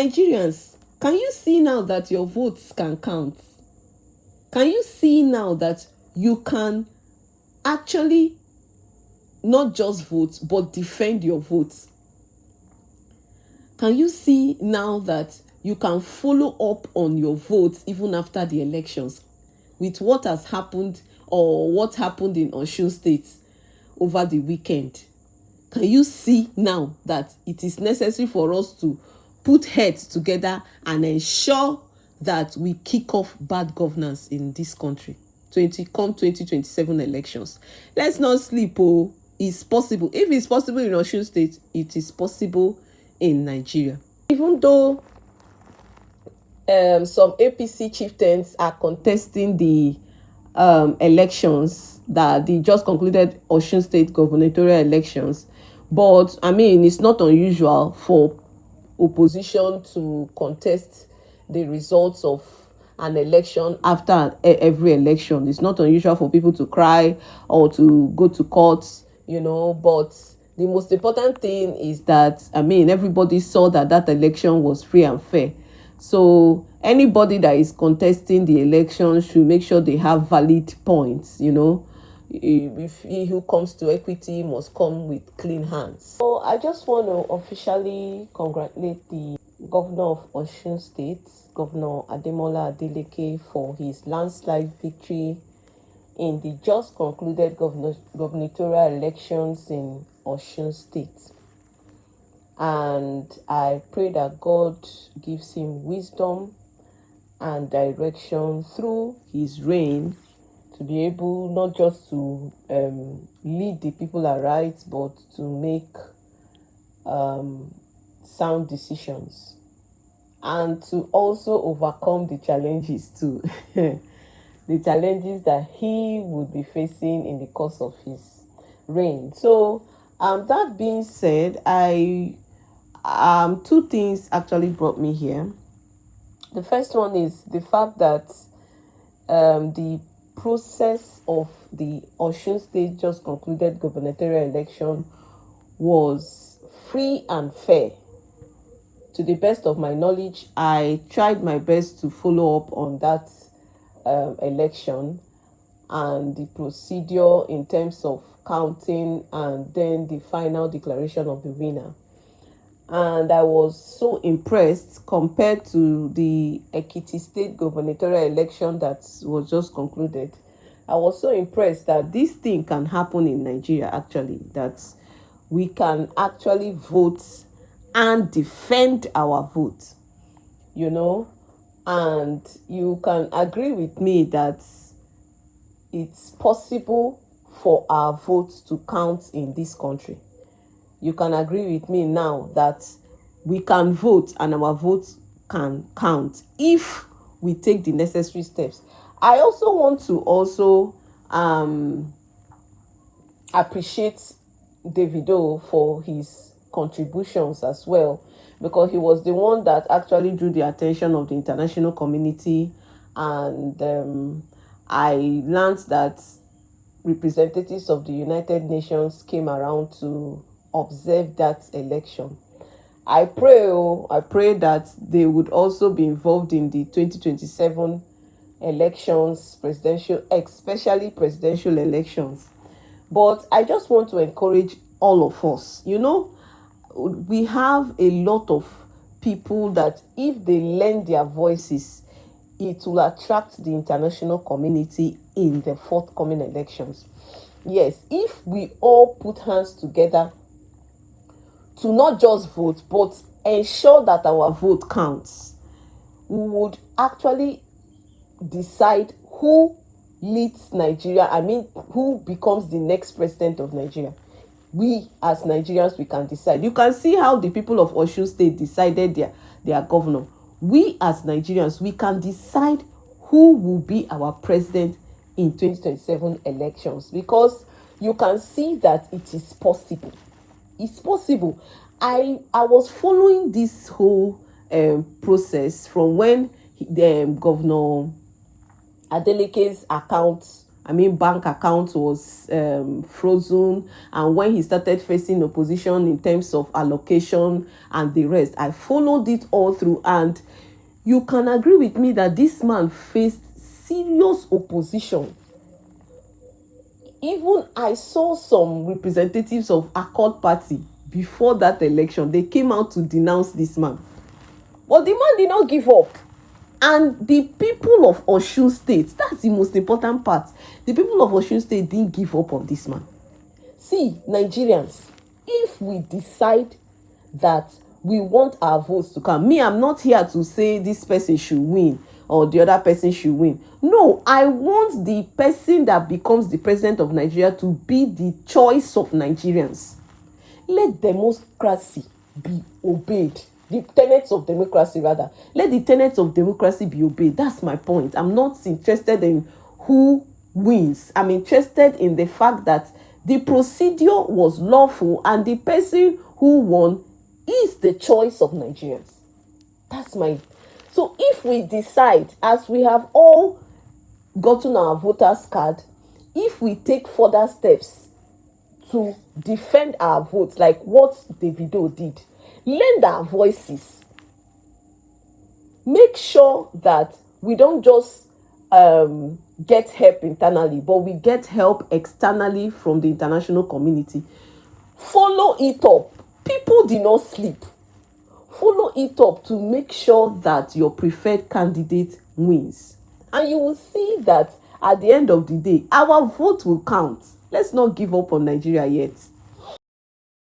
Nigerians, can you see now that your votes can count? Can you see now that you can actually not just vote but defend your votes? Can you see now that you can follow up on your votes even after the elections with what has happened or what happened in Osun State over the weekend? Can you see now that it is necessary for us to put heads together and ensure that we kick off bad governance in this country? 2027 elections. Let's not sleep. Oh, it's possible. If it's possible in Osun State, it is possible in Nigeria. Even though some APC chieftains are contesting the elections, that the just concluded Osun State gubernatorial elections, but I mean, it's not unusual for opposition to contest the results of an election after every election. It's not unusual for people to cry or to go to court, but the most important thing is that, I mean, everybody saw that election was free and fair. So anybody that is contesting the election should make sure they have valid points, If he who comes to equity must come with clean hands. So I just want to officially congratulate the governor of Osun State, Governor Ademola Adeleke, for his landslide victory in the just concluded gubernatorial elections in Osun State. And I pray that God gives him wisdom and direction through his reign to be able not just to lead the people aright, but to make sound decisions and to also overcome the challenges too. The challenges that he would be facing in the course of his reign. So that being said, two things actually brought me here. The first one is the fact that the process of the Osun State just concluded gubernatorial election was free and fair. To the best of my knowledge, I tried my best to follow up on that election and the procedure in terms of counting and then the final declaration of the winner. And I was so impressed compared to the Ekiti State gubernatorial election that was just concluded. I was so impressed that this thing can happen in Nigeria, actually, that we can actually vote and defend our vote, and you can agree with me that it's possible for our votes to count in this country. You can agree with me now that we can vote and our votes can count if we take the necessary steps. I also want to appreciate Davido for his contributions as well, because he was the one that actually drew the attention of the international community, and I learned that representatives of the United Nations came around to observe that election. I pray that they would also be involved in the 2027 elections, especially presidential elections. But I just want to encourage all of us. We have a lot of people that if they lend their voices, it will attract the international community in the forthcoming elections. Yes, if we all put hands together to not just vote, but ensure that our vote counts, we would actually decide who leads Nigeria. I mean, who becomes the next president of Nigeria. We as Nigerians, we can decide. You can see how the people of Osun State decided their governor. We as Nigerians, we can decide who will be our president in 2027 elections, because you can see that it is possible. It's possible. I was following this whole process from when the Governor Adeleke's account, bank account was frozen, and when he started facing opposition in terms of allocation and the rest, I followed it all through. And you can agree with me that this man faced serious opposition. Even I saw some representatives of Accord Party before that election. They came out to denounce this man. But the man did not give up. And the people of Osun State, that's the most important part. The people of Osun State didn't give up on this man. See, Nigerians, if we decide that we want our votes to come, I'm not here to say this person should win or the other person should win. No, I want the person that becomes the president of Nigeria to be the choice of Nigerians. Let democracy be obeyed. The tenets of democracy, rather. Let the tenets of democracy be obeyed. That's my point. I'm not interested in who wins. I'm interested in the fact that the procedure was lawful and the person who won is the choice of Nigerians. That's my... So if we decide, as we have all gotten our voters card, if we take further steps to defend our votes, like what Davido did, lend our voices, make sure that we don't just get help internally, but we get help externally from the international community. Follow it up. People did not sleep. Follow it up to make sure that your preferred candidate wins. And you will see that at the end of the day, our vote will count. Let's not give up on Nigeria yet.